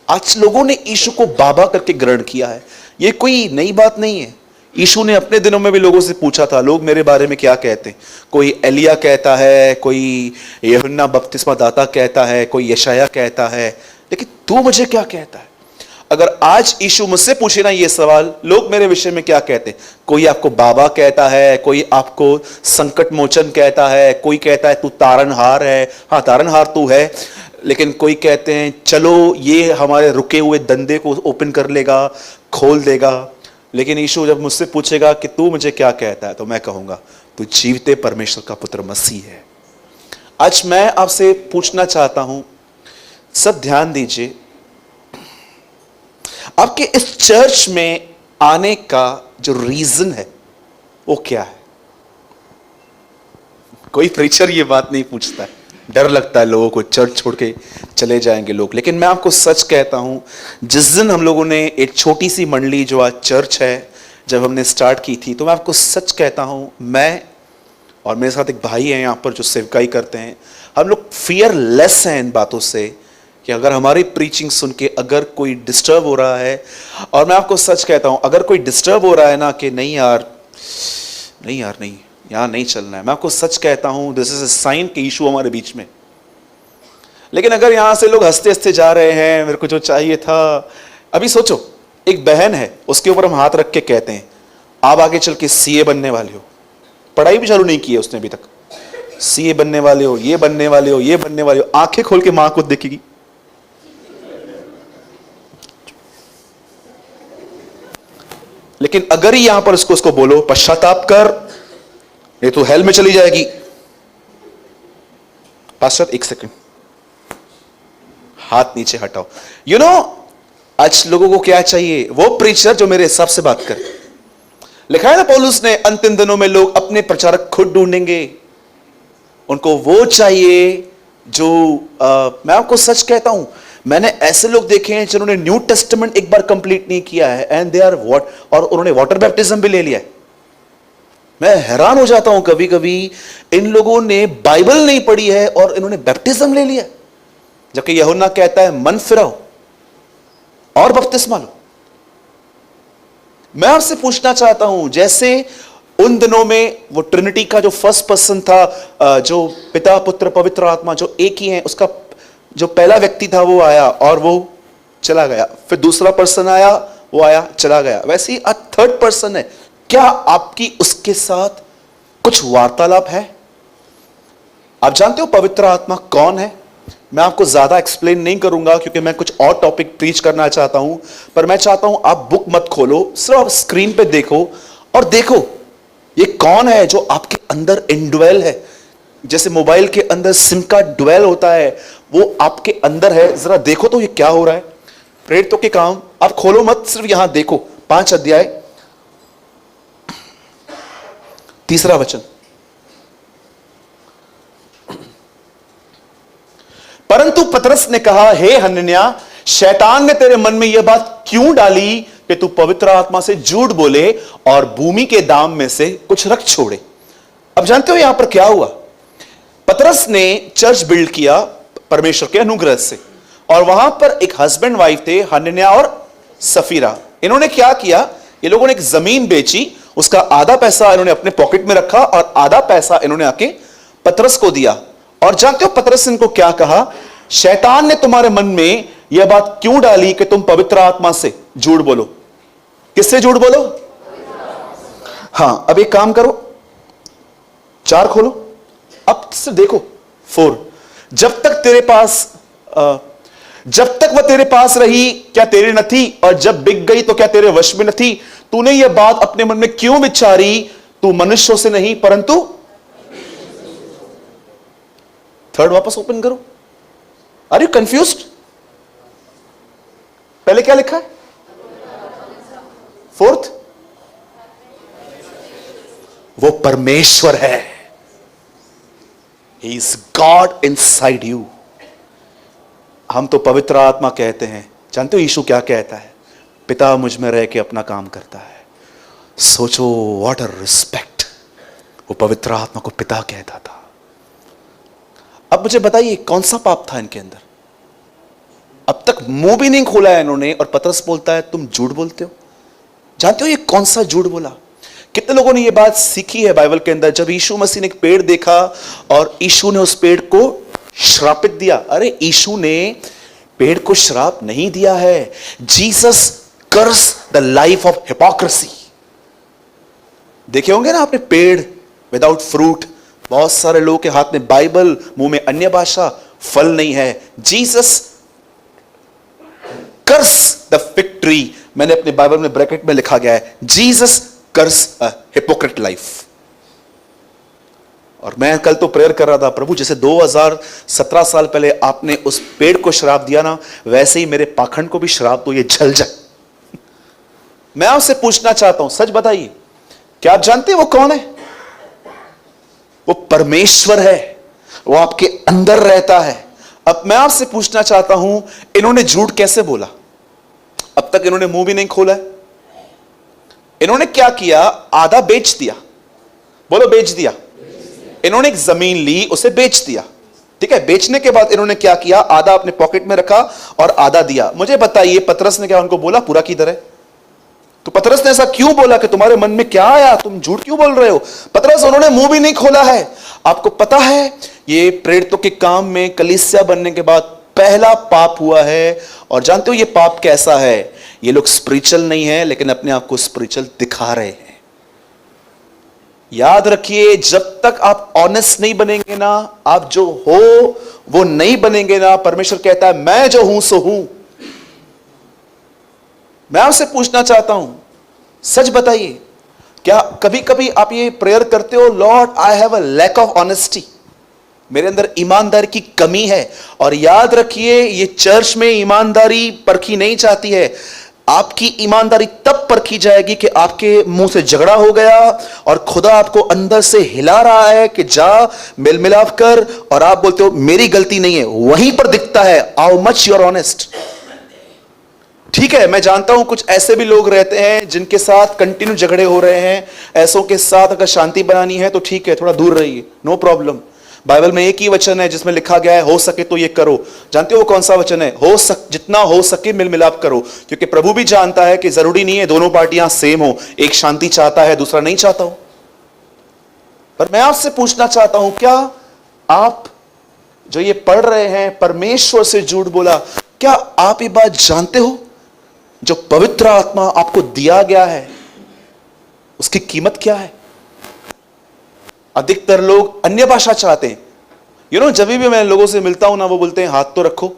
आज लोगों ने यीशु को बाबा करके ग्रहण किया है। ये कोई नई बात नहीं है। यीशु ने अपने दिनों में भी लोगों से पूछा था, लोग मेरे बारे में क्या कहते हैं? कोई एलिया कहता है, कोई यूहन्ना बपतिस्मा दाता कहता है, कोई यशाया कहता है, लेकिन तू मुझे क्या कहता है? अगर आज यीशु मुझसे पूछे ना ये सवाल, लोग मेरे विषय में क्या कहते हैं? कोई आपको बाबा कहता है, कोई आपको संकट मोचन कहता है, कोई कहता है तू तारनहार है। हाँ, तारनहार तू है, लेकिन कोई कहते हैं चलो ये हमारे रुके हुए धंधे को ओपन कर लेगा, खोल देगा। लेकिन यीशु जब मुझसे पूछेगा कि तू मुझे क्या कहता है, तो मैं कहूंगा तू जीवते परमेश्वर का पुत्र मसीह है। आज मैं आपसे पूछना चाहता हूं, सब ध्यान दीजिए, आपके इस चर्च में आने का जो रीजन है वो क्या है? कोई प्रीचर ये बात नहीं पूछता है, डर लगता है लोगों को, चर्च छोड़ के चले जाएंगे लोग। लेकिन मैं आपको सच कहता हूं, जिस दिन हम लोगों ने एक छोटी सी मंडली जो आज चर्च है, जब हमने स्टार्ट की थी, तो मैं आपको सच कहता हूं, मैं और मेरे साथ एक भाई हैं यहाँ पर जो सेवकाई करते हैं, हम लोग फियरलेस हैं इन बातों से कि अगर हमारी प्रीचिंग सुन के अगर कोई डिस्टर्ब हो रहा है, और मैं आपको सच कहता हूं, अगर कोई डिस्टर्ब हो रहा है ना कि नहीं यार नहीं यहां नहीं चलना है, मैं आपको सच कहता हूं, दिस इज अ साइन कि यीशु हमारे बीच में। लेकिन अगर यहां से लोग हंसते हंसते जा रहे हैं, मेरे को जो चाहिए था, अभी सोचो एक बहन है, उसके ऊपर हम हाथ रख के कहते हैं आप आगे चल के सीए बनने वाले हो, पढ़ाई भी चालू नहीं की है उसने अभी तक, सीए बनने वाले हो, ये बनने वाले हो, ये बनने वाले हो, आंखें खोल के मां को देखेगी। लेकिन अगर ही यहां पर उसको बोलो पश्चाताप कर, ये तो हेल में चली जाएगी। पास्टर एक सेकंड, हाथ नीचे हटाओ। यू नो आज लोगों को क्या चाहिए? वो प्रीचर जो मेरे हिसाब से बात करे। लिखा है ना पौलुस ने, अंतिम दिनों में लोग अपने प्रचारक खुद ढूंढेंगे। उनको वो चाहिए जो मैं आपको सच कहता हूं, मैंने ऐसे लोग देखे हैं जिन्होंने न्यू टेस्टामेंट एक बार कंप्लीट नहीं किया है, एंड दे आर व्हाट, और उन्होंने वाटर बैप्टिज्म भी ले लिया है। मैं हैरान हो जाता हूं कभी कभी, इन लोगों ने बाइबल नहीं पढ़ी है और इन्होंने बैप्टिज्म ले लिया, जबकि यूहन्ना कहता है मन फिराओ और बपतिस्मा लो। मैं आपसे पूछना चाहता हूं, जैसे उन दिनों में वो ट्रिनिटी का जो फर्स्ट पर्सन था, जो पिता पुत्र पवित्र आत्मा जो एक ही है, उसका जो पहला व्यक्ति था वो आया और वो चला गया, फिर दूसरा पर्सन आया, वो आया चला गया, वैसे ही थर्ड पर्सन है। क्या आपकी उसके साथ कुछ वार्तालाप है? आप जानते हो पवित्र आत्मा कौन है? मैं आपको ज्यादा एक्सप्लेन नहीं करूंगा क्योंकि मैं कुछ और टॉपिक प्रीच करना चाहता हूं, पर मैं चाहता हूं आप बुक मत खोलो, सिर्फ आप स्क्रीन पे देखो और देखो ये कौन है जो आपके अंदर इनड्वेल है। जैसे मोबाइल के अंदर सिम का ड्वेल होता है, वो आपके अंदर है। जरा देखो तो ये क्या हो रहा है। प्रेरितों के काम आप खोलो मत, सिर्फ यहां देखो, 5 अध्याय 3 वचन। परंतु पतरस ने कहा, हे हनन्याह, शैतान ने तेरे मन में यह बात क्यों डाली कि तू पवित्र आत्मा से झूठ बोले और भूमि के दाम में से कुछ रख छोड़े। अब जानते हो यहां पर क्या हुआ? पतरस ने चर्च बिल्ड किया परमेश्वर के अनुग्रह से, और वहां पर एक हस्बैंड वाइफ थे, हनन्याह और सफीरा। इन्होंने क्या किया, ये लोगों ने एक जमीन बेची, उसका आधा पैसा इन्होंने अपने पॉकेट में रखा और आधा पैसा इन्होंने आके पतरस को दिया। और जानते हो पतरस ने इनको क्या कहा? शैतान ने तुम्हारे मन में यह बात क्यों डाली कि तुम पवित्र आत्मा से झूठ बोलो। किससे झूठ बोलो? हां, अब एक काम करो, 4 खोलो, अब से देखो 4। जब तक वह तेरे पास रही क्या तेरे न थी, और जब बिक गई तो क्या तेरे वश में न थी? तूने यह बात अपने मन में क्यों विचारी? तू मनुष्यों से नहीं परंतु। 3 वापस ओपन करो। Are you confused? पहले क्या लिखा है? 4th, वो परमेश्वर है। He is God inside you। हम तो पवित्र आत्मा कहते हैं, जानते हो यीशु क्या कहता है? पिता मुझ में रह के अपना काम करता है। सोचो, व्हाट अ रिस्पेक्ट। वो पवित्र आत्मा को पिता कहता था। अब मुझे बताइए कौन सा पाप था इनके अंदर? अब तक मुंह भी नहीं खोला है इन्होंने, और पतरस बोलता है तुम झूठ बोलते हो। जानते हो ये कौन सा झूठ बोला? कितने लोगों ने ये बात सीखी है बाइबल के अंदर, जब यीशु मसीह ने एक पेड़ देखा और यीशु ने उस पेड़ को श्रापित दिया। अरे यीशु ने पेड़ को श्राप नहीं दिया है। Jesus curse the life of hypocrisy. देखे होंगे ना आपने पेड़ विदाउट फ्रूट, बहुत सारे लोगों के हाथ में बाइबल, मुंह में अन्य भाषा, फल नहीं है। Jesus curse the fig tree, मैंने अपने बाइबल में ब्रैकेट में लिखा गया है, Jesus curse a hypocrite life. और मैं कल तो प्रेयर कर रहा था, प्रभु जैसे 2017 साल पहले आपने उस पेड़ को श्राप दिया ना, वैसे ही मेरे पाखंड को भी श्राप दो, ये जल जाए। मैं आपसे पूछना चाहता हूं, सच बताइए, क्या आप जानते हैं वो कौन है? वो परमेश्वर है, वो आपके अंदर रहता है। अब मैं आपसे पूछना चाहता हूं, इन्होंने झूठ कैसे बोला? अब तक इन्होंने मुंह भी नहीं खोला है। इन्होंने क्या किया? आधा बेच दिया। बोलो बेच दिया। इन्होंने एक जमीन ली, उसे बेच दिया। ठीक है, बेचने के बाद इन्होंने क्या किया? आधा अपने पॉकेट में रखा और आधा दिया। मुझे बताइए पतरस ने क्या उनको बोला पूरा किधर है? तो पतरस ने ऐसा क्यों बोला कि तुम्हारे मन में क्या आया, तुम झूठ क्यों बोल रहे हो? पतरस, उन्होंने मुंह भी नहीं खोला है। आपको पता है ये प्रेरितों के काम में कलीसिया बनने के बाद पहला पाप हुआ है। और जानते हो ये पाप कैसा है? ये लोग स्पिरिचुअल नहीं है, लेकिन अपने आप को स्पिरिचुअल दिखा रहे हैं। याद रखिए, जब तक आप ऑनेस्ट नहीं बनेंगे ना, आप जो हो वो नहीं बनेंगे ना, परमेश्वर कहता है मैं जो हूं सो हूं। मैं आपसे पूछना चाहता हूं, सच बताइए, क्या कभी कभी आप ये प्रेयर करते हो, Lord I have a lack of honesty, मेरे अंदर ईमानदारी की कमी है? और याद रखिए, ये चर्च में ईमानदारी परखी नहीं जाती है। आपकी ईमानदारी तब परखी जाएगी कि आपके मुंह से झगड़ा हो गया और खुदा आपको अंदर से हिला रहा है कि जा मेल मिलाप कर, और आप बोलते हो मेरी गलती नहीं है। वहीं पर दिखता है how much you are honest. ठीक है, मैं जानता हूं कुछ ऐसे भी लोग रहते हैं जिनके साथ कंटिन्यू झगड़े हो रहे हैं। ऐसों के साथ अगर शांति बनानी है तो ठीक है, थोड़ा दूर रहिए, नो प्रॉब्लम। बाइबल में एक ही वचन है जिसमें लिखा गया है हो सके तो ये करो। जानते हो वो कौन सा वचन है? जितना हो सके मिल मिलाप करो, क्योंकि प्रभु भी जानता है कि जरूरी नहीं है दोनों पार्टियां सेम हो, एक शांति चाहता है दूसरा नहीं चाहता हो। पर मैं आपसे पूछना चाहता हूं, क्या आप जो ये पढ़ रहे हैं परमेश्वर से झूठ बोला, क्या आप ये बात जानते हो? जो पवित्र आत्मा आपको दिया गया है उसकी कीमत क्या है? अधिकतर लोग अन्य भाषा चाहते हैं। जब भी मैं लोगों से मिलता हूं ना, वो बोलते हैं हाथ तो रखो,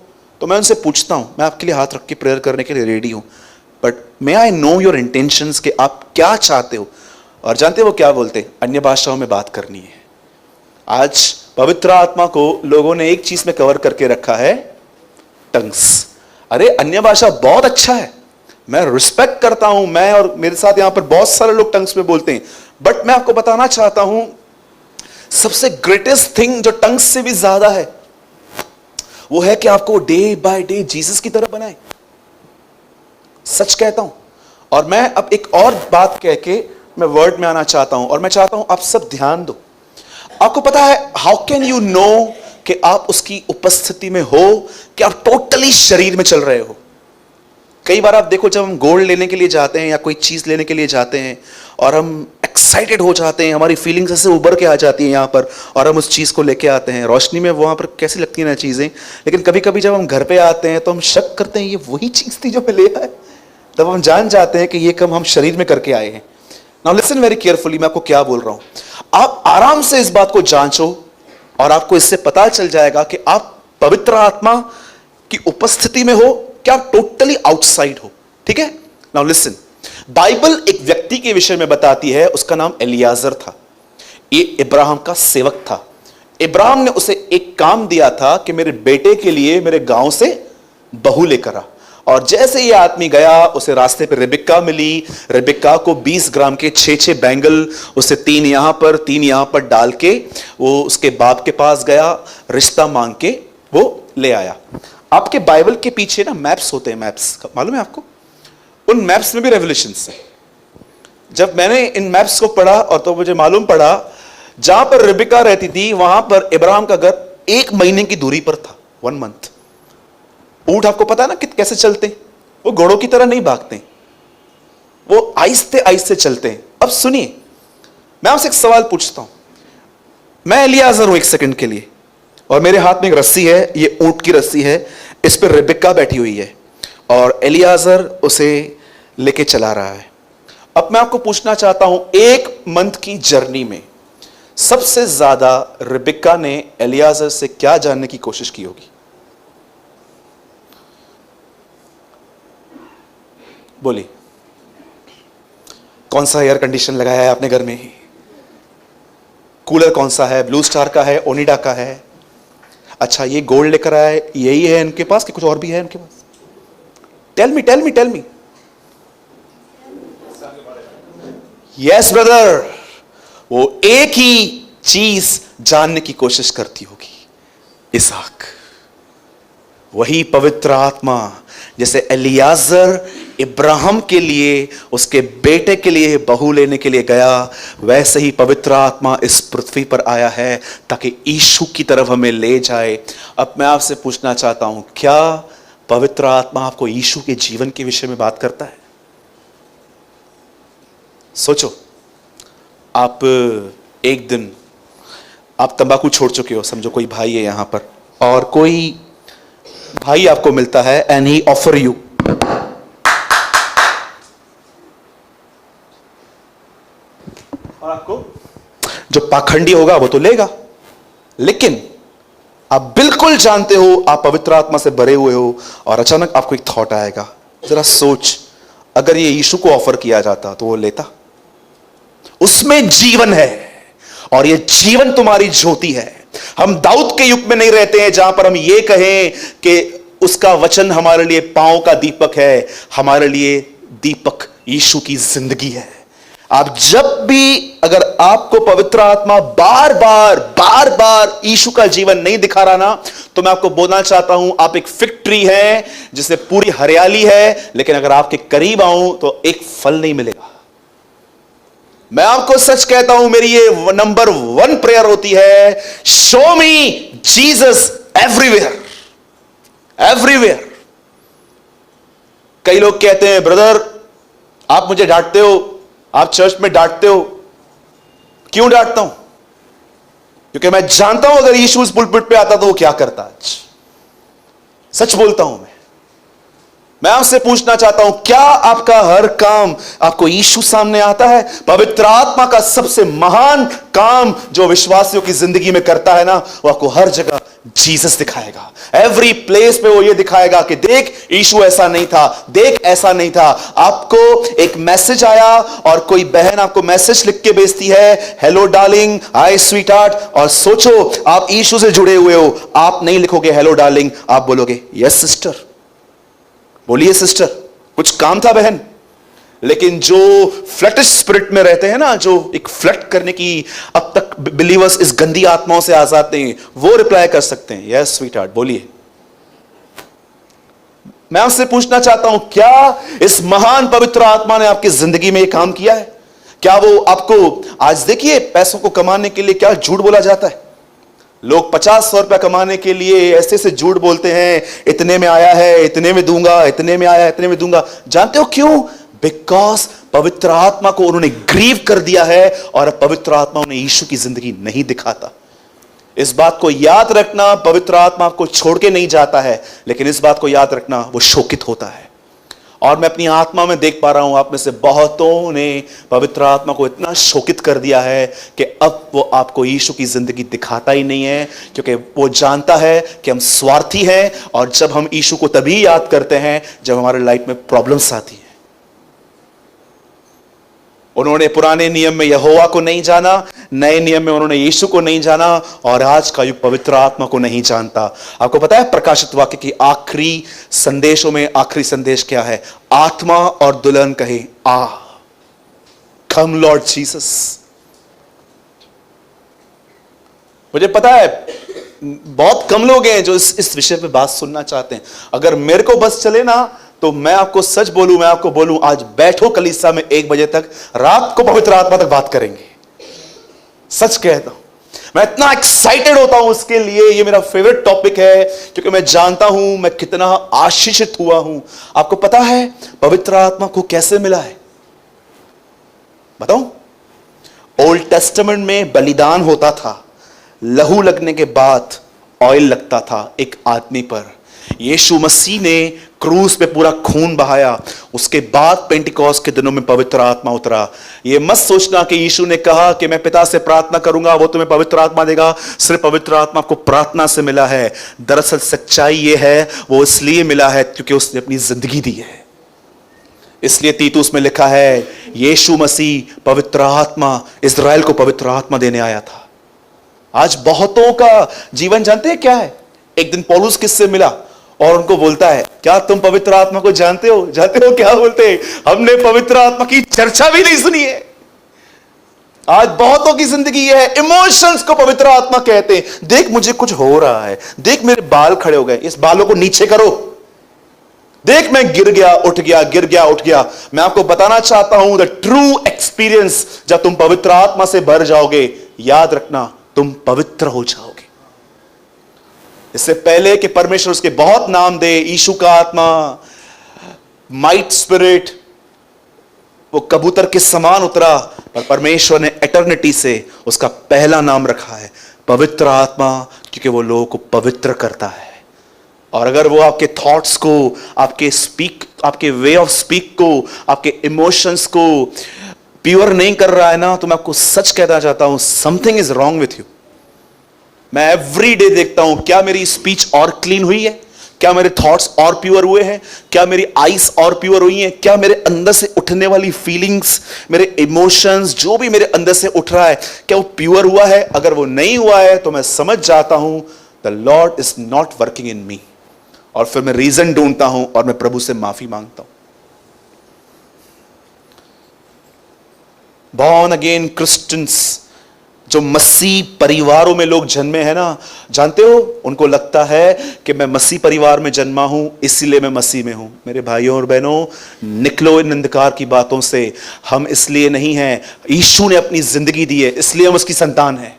तो मैं उनसे पूछता हूं, मैं आपके लिए हाथ रख के प्रेयर करने के लिए रेडी हूं, but may I know your intentions, कि आप क्या चाहते हो। और जानते हो वो क्या बोलते हैं? अन्य भाषाओं में बात करनी है। आज पवित्र आत्मा को लोगों ने एक चीज में कवर करके रखा है, टंग्स। अरे अन्य भाषा बहुत अच्छा है, मैं रिस्पेक्ट करता हूं, मैं और मेरे साथ यहां पर बहुत सारे लोग टंग्स में बोलते हैं, बट मैं आपको बताना चाहता हूं सबसे ग्रेटेस्ट थिंग जो टंग्स से भी ज्यादा है वो है कि आपको डे बाय डे जीसस की तरह बनाए। सच कहता हूं। और मैं अब एक और बात कह के मैं वर्ड में आना चाहता हूं, और मैं चाहता हूं आप सब ध्यान दो। आपको पता है हाउ कैन यू नो कि आप उसकी उपस्थिति में हो, कि आप टोटली शरीर में चल रहे हो? कई बार आप देखो, जब हम गोल्ड लेने के लिए जाते हैं या कोई चीज लेने के लिए जाते हैं और हम एक्साइटेड हो जाते हैं, हमारी फीलिंग्स ऐसे उभर के आ जाती हैं यहां पर, और हम उस चीज को लेके आते हैं। रोशनी में वहां पर कैसी लगती है ना चीजें, लेकिन कभी कभी जब हम घर पे आते हैं तो हम शक करते हैं ये वही चीज थी जो मैं ले आया। तब हम जान जाते हैं कि ये काम हम शरीर में करके आए हैं। नाउ लिसन वेरी केयरफुली, मैं आपको क्या बोल रहा हूं। आप आराम से इस बात को जांचो और आपको इससे पता चल जाएगा कि आप पवित्र आत्मा की उपस्थिति में हो, क्या आप टोटली आउटसाइड हो। ठीक है, नाउ लिसन, बाइबल एक व्यक्ति के विषय में बताती है, उसका नाम एलियाजर था। ये इब्राहिम का सेवक था। इब्राहिम ने उसे एक काम दिया था कि मेरे बेटे के लिए मेरे गांव से बहू लेकर आ। और जैसे ये आदमी गया, उसे रास्ते पे रिबिक्का मिली। रिबिक्का को 20 ग्राम के 6 बैंगल, उसे 3 यहां पर 3 यहां पर डाल के वो उसके बाप के पास गया, रिश्ता मांग के वो ले आया। आपके बाइबल के पीछे ना मैप्स होते हैं, मैप्स मालूम है आपको? उन मैप्स में भी रेवलेशंस है। जब मैंने इन मैप्स को पढ़ा और तो मुझे मालूम पड़ा, जहां पर रिबिका रहती थी वहां पर इब्राहिम का घर 1 महीने की दूरी पर था, 1 मंथ। ऊंट आपको पता है ना कैसे चलते हैं? वो घोड़ों की तरह नहीं भागते, वो आहिस्ते आहिस्ते चलते हैं। अब सुनिए, मैं आपसे एक सवाल पूछता हूं। मैं एलियाजर हूं एक सेकंड के लिए, और मेरे हाथ में एक रस्सी है, ये ऊंट की रस्सी है, इस पर रिबेका बैठी हुई है और एलियाजर उसे लेके चला रहा है। अब मैं आपको पूछना चाहता हूं, एक मंथ की जर्नी में सबसे ज्यादा रिबेका ने एलियाजर से क्या जानने की कोशिश की होगी? बोलिए। कौन सा एयर कंडीशन लगाया है आपने घर में? कूलर कौन सा है? ब्लू स्टार का है, ओनिडा का है? अच्छा, ये गोल्ड लेकर आया, यही है इनके पास कि कुछ और भी है इनके पास? Tell me tell me tell me. Yes brother, वो एक ही चीज जानने की कोशिश करती होगी, इसहाक। वही पवित्र आत्मा जैसे एलियाजर इब्राहिम के लिए, उसके बेटे के लिए बहू लेने के लिए गया, वैसे ही पवित्र आत्मा इस पृथ्वी पर आया है ताकि यीशु की तरफ हमें ले जाए। अब मैं आपसे पूछना चाहता हूं, क्या पवित्र आत्मा आपको यीशु के जीवन के विषय में बात करता है? सोचो, आप एक दिन आप तंबाकू छोड़ चुके हो, समझो कोई भाई है यहां पर, और कोई भाई आपको मिलता है एंड ही ऑफर यू, और आपको जो पाखंडी होगा वो तो लेगा, लेकिन आप बिल्कुल जानते हो, आप पवित्र आत्मा से भरे हुए हो, और अचानक आपको एक थॉट आएगा, जरा सोच, अगर ये यीशु को ऑफर किया जाता तो वो लेता? उसमें जीवन है, और ये जीवन तुम्हारी ज्योति है। हम दाऊद के युग में नहीं रहते हैं जहां पर हम ये कहें कि उसका वचन हमारे लिए पांव का दीपक है। हमारे लिए दीपक यीशु की जिंदगी है। आप जब भी, अगर आपको पवित्र आत्मा बार बार यीशु का जीवन नहीं दिखा रहा ना, तो मैं आपको बोलना चाहता हूं, आप एक फिग ट्री है जिसमें पूरी हरियाली है, लेकिन अगर आपके करीब आऊं तो एक फल नहीं मिलेगा। मैं आपको सच कहता हूं, मेरी ये नंबर 1 प्रेयर होती है, शो मी जीसस एवरीवेयर एवरीवेयर। कई लोग कहते हैं, ब्रदर आप मुझे डांटते हो, आप चर्च में डांटते हो। क्यों डांटता हूं? क्योंकि मैं जानता हूं अगर यीशु उस पुलपिट पे आता तो वो क्या करता। आज सच बोलता हूं। मैं आपसे पूछना चाहता हूं, क्या आपका हर काम आपको यीशु सामने आता है? पवित्र आत्मा का सबसे महान काम जो विश्वासियों की जिंदगी में करता है ना, वो आपको हर जगह जीसस दिखाएगा। एवरी प्लेस पे वो ये दिखाएगा कि देख, यीशु ऐसा नहीं था, देख ऐसा नहीं था। आपको एक मैसेज आया और कोई बहन आपको मैसेज लिख के भेजती है, हेलो डार्लिंग, हाय स्वीट हार्ट, और सोचो आप यीशु से जुड़े हुए हो, आप नहीं लिखोगे हेलो डार्लिंग, आप बोलोगे यस सिस्टर। बोलिए सिस्टर, कुछ काम था बहन। लेकिन जो फ्लटिश स्पिरिट में रहते हैं ना, जो एक फ्लट करने की, अब तक बिलीवर्स इस गंदी आत्माओं से आजाद नहीं, वो रिप्लाई कर सकते हैं यस स्वीट हार्ट। बोलिए। मैं आपसे पूछना चाहता हूं, क्या इस महान पवित्र आत्मा ने आपकी जिंदगी में यह काम किया है? क्या वो आपको, आज देखिए पैसों को कमाने के लिए क्या झूठ बोला जाता है। लोग 50-100 रुपया कमाने के लिए ऐसे से झूठ बोलते हैं, इतने में आया है, इतने में दूंगा, इतने में आया, इतने में दूंगा। जानते हो क्यों? बिकॉज पवित्र आत्मा को उन्होंने ग्रीव कर दिया है, और पवित्र आत्मा उन्हें यीशु की जिंदगी नहीं दिखाता। इस बात को याद रखना, पवित्र आत्मा आपको छोड़ के नहीं जाता है, लेकिन इस बात को याद रखना, वो शोकित होता है। और मैं अपनी आत्मा में देख पा रहा हूं, आप में से बहुतों ने पवित्र आत्मा को इतना शोकित कर दिया है कि अब वो आपको यीशु की जिंदगी दिखाता ही नहीं है, क्योंकि वो जानता है कि हम स्वार्थी हैं, और जब हम यीशु को तभी याद करते हैं जब हमारे लाइफ में प्रॉब्लम्स आती हैं। उन्होंने पुराने नियम में यहोवा को नहीं जाना, नए नियम में उन्होंने यीशु को नहीं जाना, और आज का युग पवित्र आत्मा को नहीं जानता। आपको पता है प्रकाशित वाक्य की आखिरी संदेशों में आखिरी संदेश क्या है? आत्मा और दुल्हन कहे आ, कम लॉर्ड जीसस। मुझे पता है बहुत कम लोग हैं जो इस विषय पे बात सुनना चाहते हैं। अगर मेरे को बस चले ना, तो मैं आपको सच बोलूं, मैं आपको बोलूं, आज बैठो कलीसिया में 1 बजे तक, रात को पवित्र आत्मा तक बात करेंगे। सच कहता हूं। मैं इतना एक्साइटेड होता हूं उसके लिए, ये मेरा फेवरेट टॉपिक है, क्योंकि मैं जानता हूं मैं कितना आशीषित हुआ हूं। आपको पता है पवित्र आत्मा को कैसे मिला है? बताऊं? ओल्ड टेस्टामेंट में बलिदान होता था, लहू लगने के बाद ऑयल लगता था एक आदमी पर। यीशु मसीह ने क्रूस पे पूरा खून बहाया, उसके बाद पेंटिकॉस्ट के दिनों में पवित्र आत्मा उतरा। ये मत सोचना कि यीशु ने कहा कि मैं पिता से प्रार्थना करूंगा वो तुम्हें पवित्र आत्मा देगा, सिर्फ पवित्र आत्मा को प्रार्थना से मिला है। दरअसल सच्चाई ये है वो इसलिए मिला है क्योंकि उसने अपनी जिंदगी दी है। इसलिए तीतुस में लिखा है यीशु मसीह पवित्र आत्मा, इज़राइल को पवित्र आत्मा देने आया था। आज बहुतों का जीवन जानते हैं क्या है? एक दिन पौलुस किससे मिला और उनको बोलता है क्या तुम पवित्र आत्मा को जानते हो? जानते हो क्या बोलते हैं? हमने पवित्र आत्मा की चर्चा भी नहीं सुनी है। आज बहुतों की जिंदगी यह है, इमोशंस को पवित्र आत्मा कहते हैं। देख मुझे कुछ हो रहा है, देख मेरे बाल खड़े हो गए, इस बालों को नीचे करो, देख मैं गिर गया उठ गया, गिर गया उठ गया। मैं आपको बताना चाहता हूं द ट्रू एक्सपीरियंस, जब तुम पवित्र आत्मा से भर जाओगे, याद रखना तुम पवित्र हो जाओगे। इससे पहले कि परमेश्वर उसके बहुत नाम दे, यीशु का आत्मा, माइट स्पिरिट, वो कबूतर के समान उतरा, पर परमेश्वर ने एटर्निटी से उसका पहला नाम रखा है पवित्र आत्मा, क्योंकि वो लोगों को पवित्र करता है। और अगर वो आपके थॉट्स को, आपके वे ऑफ स्पीक को, आपके इमोशंस को प्योर नहीं कर रहा है ना, तो मैं आपको सच कहना चाहता हूं something is wrong with you. मैं एवरी डे देखता हूं क्या मेरी स्पीच और क्लीन हुई है, क्या मेरे थॉट्स और प्योर हुए हैं, क्या मेरी आईज और प्योर हुई हैं, क्या मेरे अंदर से उठने वाली फीलिंग्स, मेरे इमोशंस, जो भी मेरे अंदर से उठ रहा है, क्या वो प्योर हुआ है? अगर वो नहीं हुआ है तो मैं समझ जाता हूं the lord is not working in me, और फिर मैं रीजन ढूंढता हूं और मैं प्रभु से माफी मांगता हूं। बॉर्न अगेन क्रिश्चियंस, जो मसीह परिवारों में लोग जन्मे हैं ना, जानते हो उनको लगता है कि मैं मसीह परिवार में जन्मा हूं इसलिए मैं मसीह में हूं। मेरे भाइयों और बहनों, निकलो इन अंधकार की बातों से। हम इसलिए नहीं हैं, यीशु ने अपनी जिंदगी दी है इसलिए हम उसकी संतान हैं।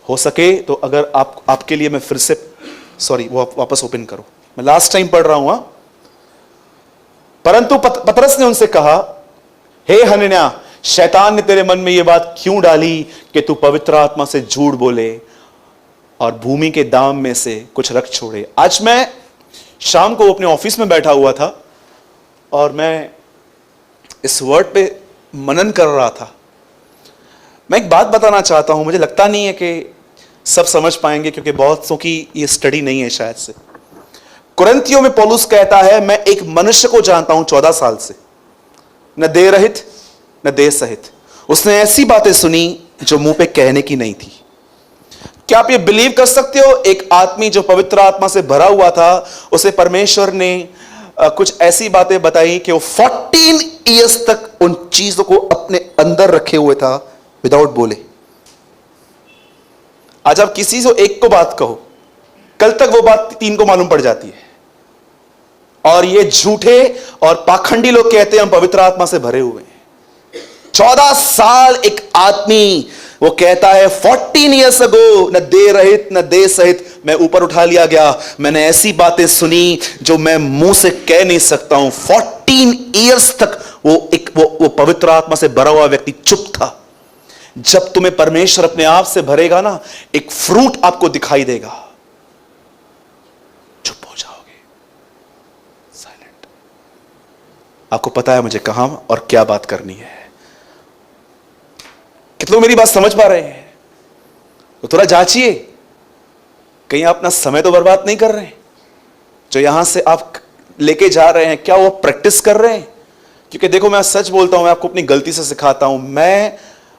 हो सके तो अगर आपके लिए मैं फिर से वो वापस ओपन करो, मैं लास्ट टाइम पढ़ रहा हूं। परंतु पतरस ने उनसे कहा, हे हनन्याह, शैतान ने तेरे मन में यह बात क्यों डाली कि तू पवित्र आत्मा से झूठ बोले और भूमि के दाम में से कुछ रख छोड़े? आज मैं शाम को अपने ऑफिस में बैठा हुआ था और मैं इस वर्ड पे मनन कर रहा था। मैं एक बात बताना चाहता हूं, मुझे लगता नहीं है कि सब समझ पाएंगे क्योंकि बहुत सौ की ये स्टडी नहीं है शायद से। कुरिन्थियों में पौलुस कहता है, मैं एक मनुष्य को जानता हूं 14 साल से, न देह रहित न देह सहित। उसने ऐसी बातें सुनी जो मुंह पे कहने की नहीं थी। क्या आप ये बिलीव कर सकते हो? एक आदमी जो पवित्र आत्मा से भरा हुआ था, उसे परमेश्वर ने कुछ ऐसी बातें बताई कि वो 14 ईयर्स तक उन चीजों को अपने अंदर रखे हुए था विदाउट बोले। आज आप किसी से एक को बात कहो, कल तक वो बात 3 को मालूम पड़ जाती है। और ये झूठे और पाखंडी लोग कहते हैं हम पवित्र आत्मा से भरे हुए हैं। 14 साल एक आदमी वो कहता है 14 ईयर्स अगो, न देह रहित न देह सहित मैं ऊपर उठा लिया गया। मैंने ऐसी बातें सुनी जो मैं मुंह से कह नहीं सकता हूं। 14 ईयर्स तक वो पवित्र आत्मा से भरा हुआ व्यक्ति चुप था। जब तुम्हें परमेश्वर अपने आप से भरेगा ना, एक फ्रूट आपको दिखाई देगा, चुप हो जाओगे, साइलेंट। आपको पता है मुझे कहां और क्या बात करनी है। कितने लोग मेरी बात समझ पा रहे हैं? तो थोड़ा जांचिए, कहीं आप अपना समय तो बर्बाद नहीं कर रहे हैं। जो यहां से आप लेके जा रहे हैं, क्या वो प्रैक्टिस कर रहे हैं? क्योंकि देखो, मैं सच बोलता हूं, मैं आपको अपनी गलती से सिखाता हूं। मैं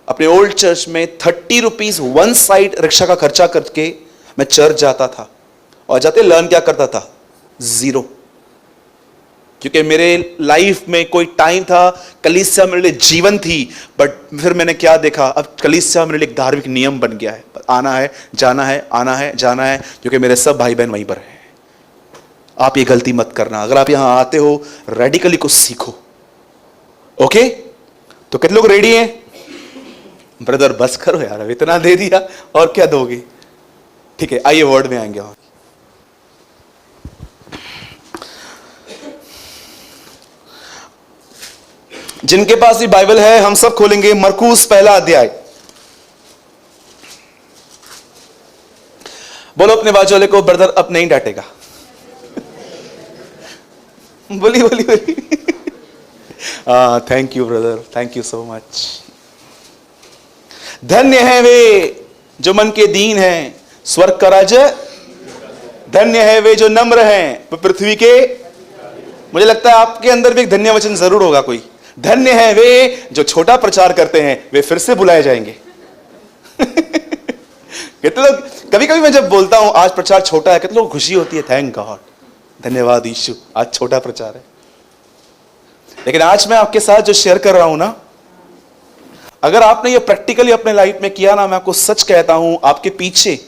अपने ओल्ड चर्च में 30 रुपीज वन साइड रिक्शा का खर्चा करके मैं चर्च जाता था, और जाते लर्न क्या करता था? 0। क्योंकि मेरे लाइफ में कोई टाइम था कलीसिया मेरे लिए जीवन थी, बट फिर मैंने क्या देखा, अब कलीसिया मेरे लिए एक धार्मिक नियम बन गया है। आना है, जाना है, आना है, जाना है, क्योंकि मेरे सब भाई बहन वहीं पर हैं। आप ये गलती मत करना। अगर आप यहां आते हो, रेडिकली कुछ सीखो। ओके? तो कितने लोग रेडी हैं? ब्रदर बस करो यार, अब इतना दे दिया और क्या दोगे। ठीक है, आइए वर्ड में आएंगे। और जिनके पास भी बाइबल है हम सब खोलेंगे मरकुस पहला अध्याय। बोलो अपने बाजू वाले को, ब्रदर अब नहीं डांटेगा। बोली बोली बोली। Thank you brother, thank you so much. धन्य है वे जो मन के दीन हैं, स्वर्ग का राज्य। धन्य है वे जो नम्र हैं, वो पृथ्वी के। मुझे लगता है आपके अंदर भी एक धन्य वचन जरूर होगा कोई। धन्य है वे जो छोटा प्रचार करते हैं, वे फिर से बुलाए जाएंगे। कितने लोग, कभी कभी मैं जब बोलता हूं आज प्रचार छोटा है, कितने लोग खुशी होती है, थैंक गॉड, धन्यवाद यीशु, आज छोटा प्रचार है। लेकिन आज मैं आपके साथ जो शेयर कर रहा हूं ना, अगर आपने ये प्रैक्टिकली अपने लाइफ में किया ना, मैं आपको सच कहता हूं, आपके पीछे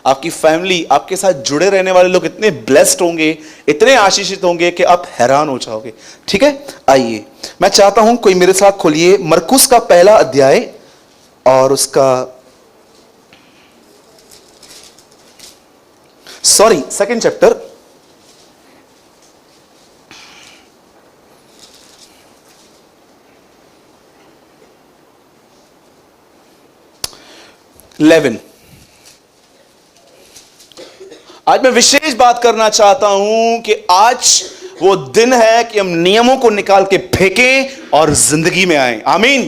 आपकी फैमिली, आपके साथ जुड़े रहने वाले लोग इतने ब्लेस्ड होंगे, इतने आशीषित होंगे कि आप हैरान हो जाओगे। ठीक है, आइए मैं चाहता हूं कोई मेरे साथ खोलिए मरकुस का पहला अध्याय और उसका सेकंड चैप्टर। आज मैं विशेष बात करना चाहता हूं कि आज वो दिन है कि हम नियमों को निकाल के फेंकें और जिंदगी में आए। आमीन।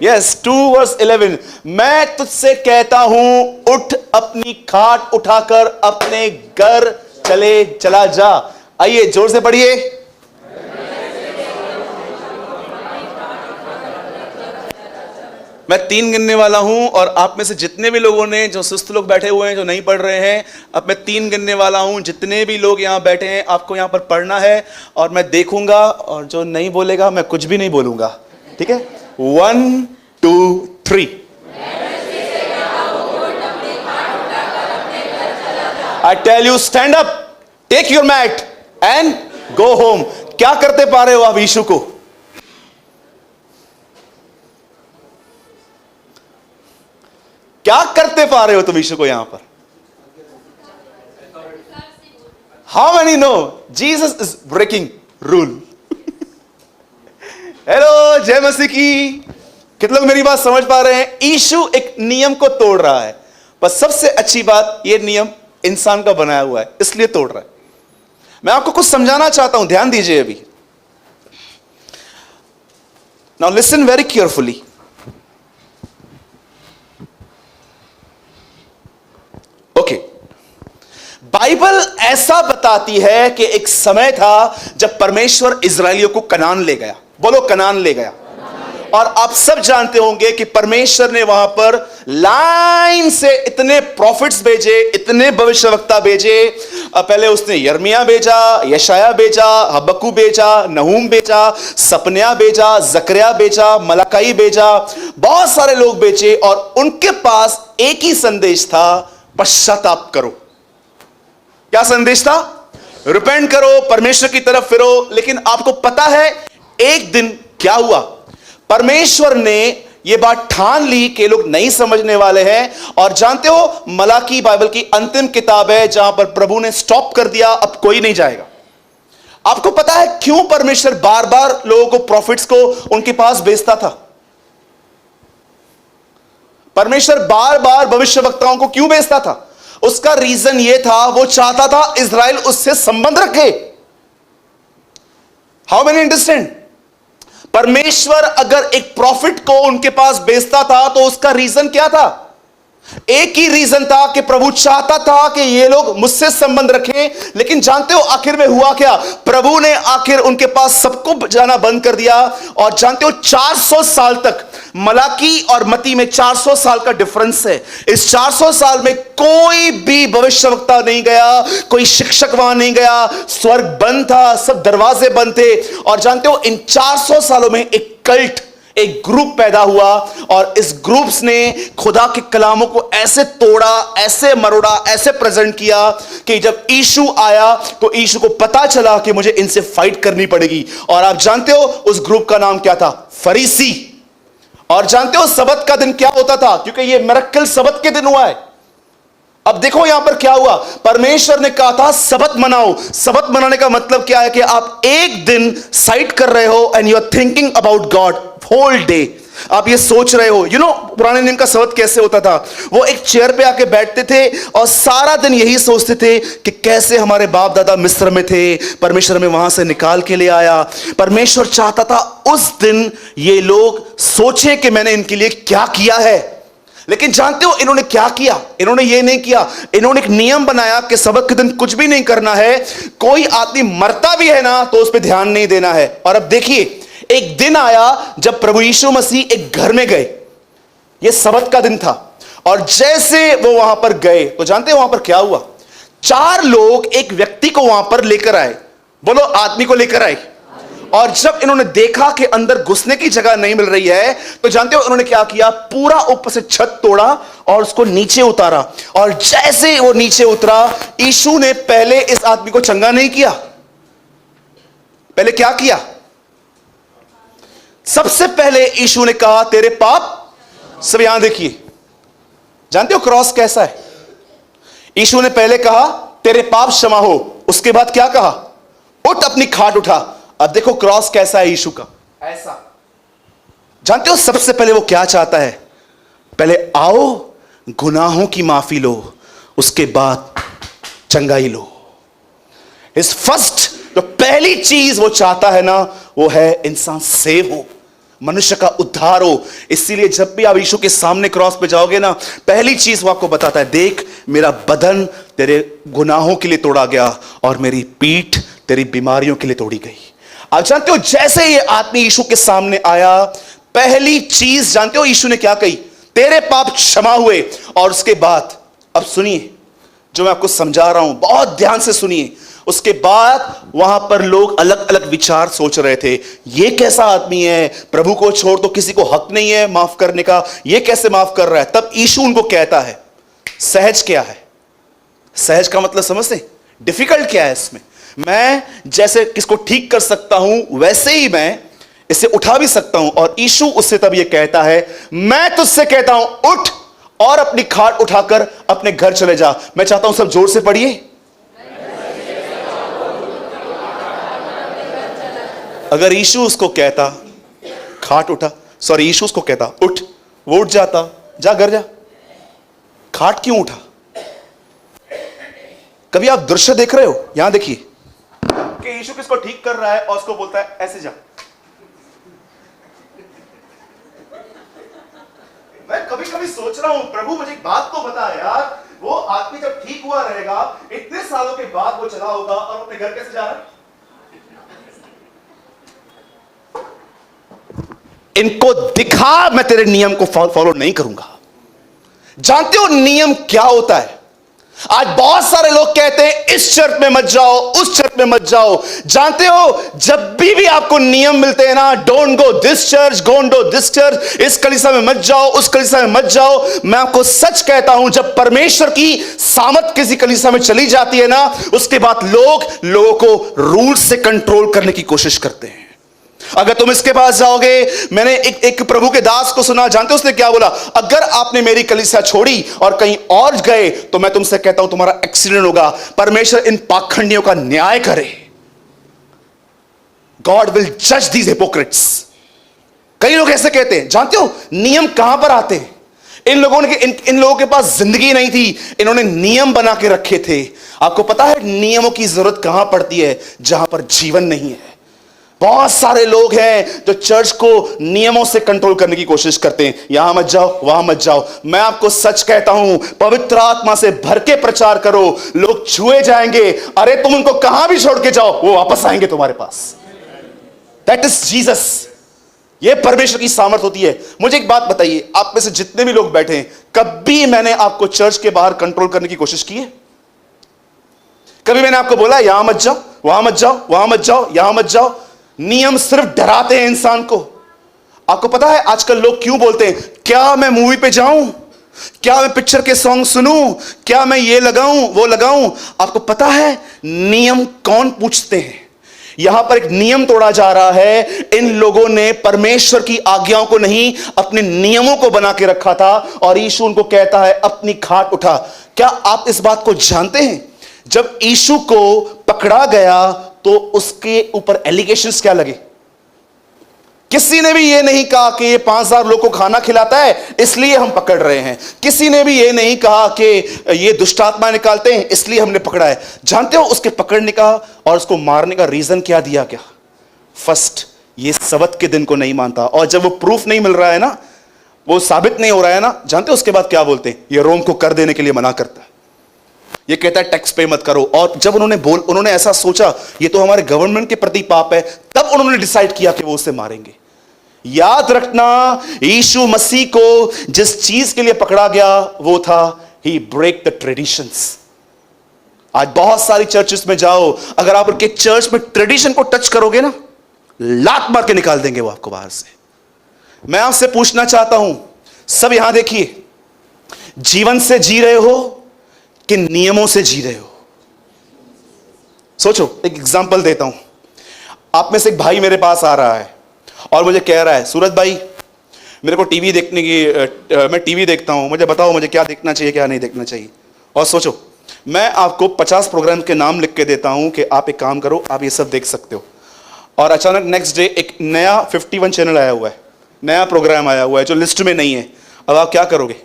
यस, 2:11, मैं तुझसे कहता हूं, उठ अपनी खाट उठाकर अपने घर चला जा। आइए जोर से पढ़िए। मैं 3 गिनने वाला हूं और आप में से जितने भी लोगों ने, जो सुस्त लोग बैठे हुए हैं, जो नहीं पढ़ रहे हैं, अब मैं 3 गिनने वाला हूं। जितने भी लोग यहां बैठे हैं, आपको यहां पर पढ़ना है और मैं देखूंगा, और जो नहीं बोलेगा मैं कुछ भी नहीं बोलूंगा। ठीक है, 1 2 3। I tell you, stand up, take your mat and go home. क्या करते पा रहे हो आप यीशु को? क्या करते पा रहे हो तुम यीशु को यहां पर? How many no Jesus is breaking rule? Hello, जय मसीह की। कितने लोग मेरी बात समझ पा रहे हैं? यीशु एक नियम को तोड़ रहा है, पर सबसे अच्छी बात, यह नियम इंसान का बनाया हुआ है, इसलिए तोड़ रहा है। मैं आपको कुछ समझाना चाहता हूं, ध्यान दीजिए अभी। Now listen very carefully. Okay, Bible ऐसा बताती है कि एक समय था जब परमेश्वर इजरायलियों को कनान ले गया। बोलो, कनान ले गया। और आप सब जानते होंगे कि परमेश्वर ने वहां पर लाइन से इतने प्रॉफिट्स भेजे, इतने भविष्यवक्ता भेजे। पहले उसने यर्मिया भेजा, यशाया भेजा, हबक्कू भेजा, नहूम भेजा, सपन्या भेजा, जकरिया भेजा, मलाकाई भेजा, बहुत सारे लोग भेजे। और उनके पास एक ही संदेश था, पश्चाताप करो। क्या संदेश था? रिपेंट करो, परमेश्वर की तरफ फिरो। लेकिन आपको पता है एक दिन क्या हुआ? परमेश्वर ने यह बात ठान ली कि लोग नहीं समझने वाले हैं। और जानते हो, मलाकी बाइबल की अंतिम किताब है जहां पर प्रभु ने स्टॉप कर दिया, अब कोई नहीं जाएगा। आपको पता है क्यों परमेश्वर बार बार लोगों को, प्रॉफिट्स को उनके पास भेजता था? परमेश्वर बार बार भविष्यवक्ताओं को क्यों भेजता था? उसका रीजन यह था, वो चाहता था इजराइल उससे संबंध रखे। How many understand? परमेश्वर अगर एक प्रॉफिट को उनके पास भेजता था तो उसका रीजन क्या था? एक ही रीजन था कि प्रभु चाहता था कि ये लोग मुझसे संबंध रखें। लेकिन जानते हो आखिर में हुआ क्या? प्रभु ने आखिर उनके पास सबको जाना बंद कर दिया। और जानते हो 400 साल तक, मलाकी और मती में 400 साल का डिफरेंस है। इस 400 साल में कोई भी भविष्यवक्ता नहीं गया, कोई शिक्षक वहां नहीं गया, स्वर्ग बंद था, सब दरवाजे बंद थे। और जानते हो इन 400 सालों में एक कल्ट, एक ग्रुप पैदा हुआ। और इस ग्रुप्स ने खुदा के कलामों को ऐसे तोड़ा, ऐसे मरोड़ा, ऐसे प्रेजेंट किया कि जब यीशु आया तो यीशु को पता चला कि मुझे इनसे फाइट करनी पड़ेगी। और आप जानते हो उस ग्रुप का नाम क्या था? फरीसी। और जानते हो सबत का दिन क्या होता था? क्योंकि ये मिरेकल सबत के दिन हुआ है। अब देखो यहां पर क्या हुआ, परमेश्वर ने कहा था सबत मनाओ। सबत मनाने का मतलब क्या है कि आप एक दिन साइट कर रहे हो and you are thinking about God whole day. आप ये सोच रहे हो, पुराने नियम का सबत कैसे होता था? वो एक चेयर पे आके बैठते थे और सारा दिन यही सोचते थे कि कैसे हमारे बाप दादा मिस्र में थे, परमेश्वर हमें वहां से निकाल के ले आया। परमेश्वर चाहता था उस दिन ये लोग सोचे कि मैंने इनके लिए क्या किया है। लेकिन जानते हो इन्होंने क्या किया? इन्होंने ये नहीं किया, इन्होंने एक नियम बनाया कि सबत के दिन कुछ भी नहीं करना है। कोई आदमी मरता भी है ना तो उस पर ध्यान नहीं देना है। और अब देखिए, एक दिन आया जब प्रभु यीशु मसीह एक घर में गए, यह सबत का दिन था, और जैसे वो वहां पर गए तो जानते हो वहां पर क्या हुआ? 4 लोग एक व्यक्ति को वहां पर लेकर आए। बोलो, आदमी को लेकर आए। और जब इन्होंने देखा कि अंदर घुसने की जगह नहीं मिल रही है तो जानते हो उन्होंने क्या किया? पूरा ऊपर से छत तोड़ा और उसको नीचे उतारा। और जैसे वो नीचे उतरा, यीशु ने पहले इस आदमी को चंगा नहीं किया। पहले क्या किया? सबसे पहले यीशु ने कहा तेरे पाप, सब यहां देखिए, जानते हो क्रॉस कैसा है? यीशु ने पहले कहा तेरे पाप क्षमा हो, उसके बाद क्या कहा? उठ, अपनी खाट उठा। अब देखो क्रॉस कैसा है यीशु का, ऐसा। जानते हो सबसे पहले वो क्या चाहता है? पहले आओ, गुनाहों की माफी लो, उसके बाद चंगाई लो। इस फर्स्ट जो पहली चीज वो चाहता है ना, वो है इंसान सेव हो, मनुष्य का उद्धार हो। इसीलिए जब भी आप यीशु के सामने क्रॉस पे जाओगे ना, पहली चीज वो आपको बताता है, देख मेरा बदन तेरे गुनाहों के लिए तोड़ा गया और मेरी पीठ तेरी बीमारियों के लिए तोड़ी गई। आप जानते हो जैसे ये आदमी यीशु के सामने आया, पहली चीज जानते हो यीशु ने क्या कही? तेरे पाप क्षमा हुए। और उसके बाद, अब सुनिए जो मैं आपको समझा रहा हूं, बहुत ध्यान से सुनिए। उसके बाद वहां पर लोग अलग अलग विचार सोच रहे थे। ये कैसा आदमी है, प्रभु को छोड़ तो किसी को हक नहीं है माफ करने का, ये कैसे माफ कर रहा है? तब यीशु उनको कहता है सहज क्या है? सहज का मतलब समझते? डिफिकल्ट क्या है इसमें? मैं जैसे किसको ठीक कर सकता हूं वैसे ही मैं इसे उठा भी सकता हूं। और यीशु उससे तब यह कहता है, मैं तुझसे कहता हूं उठ और अपनी खाट उठाकर अपने घर चले जा। मैं चाहता हूं सब जोर से पढ़िए। अगर यीशु उसको कहता खाट उठा, सॉरी यीशु उसको कहता उठ, वो उठ जाता, जा घर जा। खाट क्यों उठा? कभी आप दृश्य देख रहे हो? यहां देखिए कि यीशु किसको ठीक कर रहा है और उसको बोलता है ऐसे जा। मैं कभी कभी सोच रहा हूं, प्रभु मुझे एक बात तो बता यार, वो आदमी जब ठीक हुआ रहेगा, इतने सालों के बाद वो चला होगा और अपने घर कैसे जा रहा है? इनको दिखा, मैं तेरे नियम को फॉलो नहीं करूंगा। जानते हो नियम क्या होता है? आज बहुत सारे लोग कहते हैं इस चर्च में मत जाओ, उस चर्च में मत जाओ। जानते हो जब भी आपको नियम मिलते हैं ना, don't go this church, don't go this church, इस कलीसिया में मत जाओ, उस कलीसिया में मत जाओ। मैं आपको सच कहता हूं, जब परमेश्वर की सामत किसी कलीसिया में चली जाती है ना, उसके बाद लोगों को रूल से कंट्रोल करने की कोशिश करते हैं। अगर तुम इसके पास जाओगे, मैंने एक प्रभु के दास को सुना, जानते हो उसने क्या बोला? अगर आपने मेरी कलीसिया छोड़ी और कहीं और गए तो मैं तुमसे कहता हूं तुम्हारा एक्सीडेंट होगा। परमेश्वर इन पाखंडियों का न्याय करे। गॉड विल जज दीज हिपोक्रेट्स। कई लोग ऐसे कहते हैं। जानते हो नियम कहां पर आते हैं? इन लोगों के पास जिंदगी नहीं थी, इन्होंने नियम बना के रखे थे। आपको पता है नियमों की जरूरत कहां पड़ती है? जहां पर जीवन नहीं है। बहुत सारे लोग हैं जो चर्च को नियमों से कंट्रोल करने की कोशिश करते हैं, यहां मत जाओ, वहां मत जाओ। मैं आपको सच कहता हूं, पवित्र आत्मा से भर के प्रचार करो, लोग छुए जाएंगे। अरे तुम उनको कहां भी छोड़ के जाओ, वो वापस आएंगे तुम्हारे पास। That is Jesus. ये परमेश्वर की सामर्थ होती है। मुझे एक बात बताइए, आप में से जितने भी लोग बैठे हैं, कभी मैंने आपको चर्च के बाहर कंट्रोल करने की कोशिश की है? कभी मैंने आपको बोला यहां मत जाओ, वहां मत जाओ, वहां मत जाओ, यहां मत जाओ? नियम सिर्फ डराते हैं इंसान को। आपको पता है आजकल लोग क्यों बोलते हैं, क्या मैं मूवी पे जाऊं, क्या मैं पिक्चर के सॉन्ग सुनूं, क्या मैं ये लगाऊं वो लगाऊं? आपको पता है नियम कौन पूछते हैं? यहां पर एक नियम तोड़ा जा रहा है। इन लोगों ने परमेश्वर की आज्ञाओं को नहीं, अपने नियमों को बना के रखा था, और यीशु उनको कहता है अपनी खाट उठा। क्या आप इस बात को जानते हैं? जब यीशु को पकड़ा गया तो उसके ऊपर एलिगेशंस क्या लगे? किसी ने भी ये नहीं कहा कि ये 5,000 लोगों को खाना खिलाता है इसलिए हम पकड़ रहे हैं। किसी ने भी ये नहीं कहा कि ये दुष्ट आत्मा निकालते हैं इसलिए हमने पकड़ा है। जानते हो उसके पकड़ने का और उसको मारने का रीजन क्या दिया गया? फर्स्ट, ये सबत के दिन को नहीं मानता। और जब वो प्रूफ नहीं मिल रहा है ना, वो साबित नहीं हो रहा है ना, जानते हो उसके बाद क्या बोलते हैं? ये रोम को कर देने के लिए मना करता है। ये कहता है टैक्स पे मत करो। और जब उन्होंने ऐसा सोचा ये तो हमारे गवर्नमेंट के प्रति पाप है, तब उन्होंने डिसाइड किया कि वो उसे मारेंगे। याद रखना, यीशु मसीह को जिस चीज के लिए पकड़ा गया वो था ही ब्रेक द ट्रेडिशंस। आज बहुत सारी चर्चेस में जाओ, अगर आप उनके चर्च में ट्रेडिशन को टच करोगे ना, लात मार के निकाल देंगे वो आपको बाहर से। मैं आपसे पूछना चाहता हूं, सब यहां देखिए, जीवन से जी रहे हो कि नियमों से जी रहे हो? सोचो, एक एग्जांपल देता हूं। आप में से एक भाई मेरे पास आ रहा है और मुझे कह रहा है, सूरज भाई मेरे को टीवी देखने की मैं टीवी देखता हूं, मुझे बताओ मुझे क्या देखना चाहिए क्या नहीं देखना चाहिए। और सोचो, मैं आपको 50 प्रोग्राम के नाम लिख के देता हूं कि आप एक काम करो, आप ये सब देख सकते हो। और अचानक नेक्स्ट डे एक नया 51 चैनल आया हुआ है, नया प्रोग्राम आया हुआ है जो लिस्ट में नहीं है। अब आप क्या करोगे?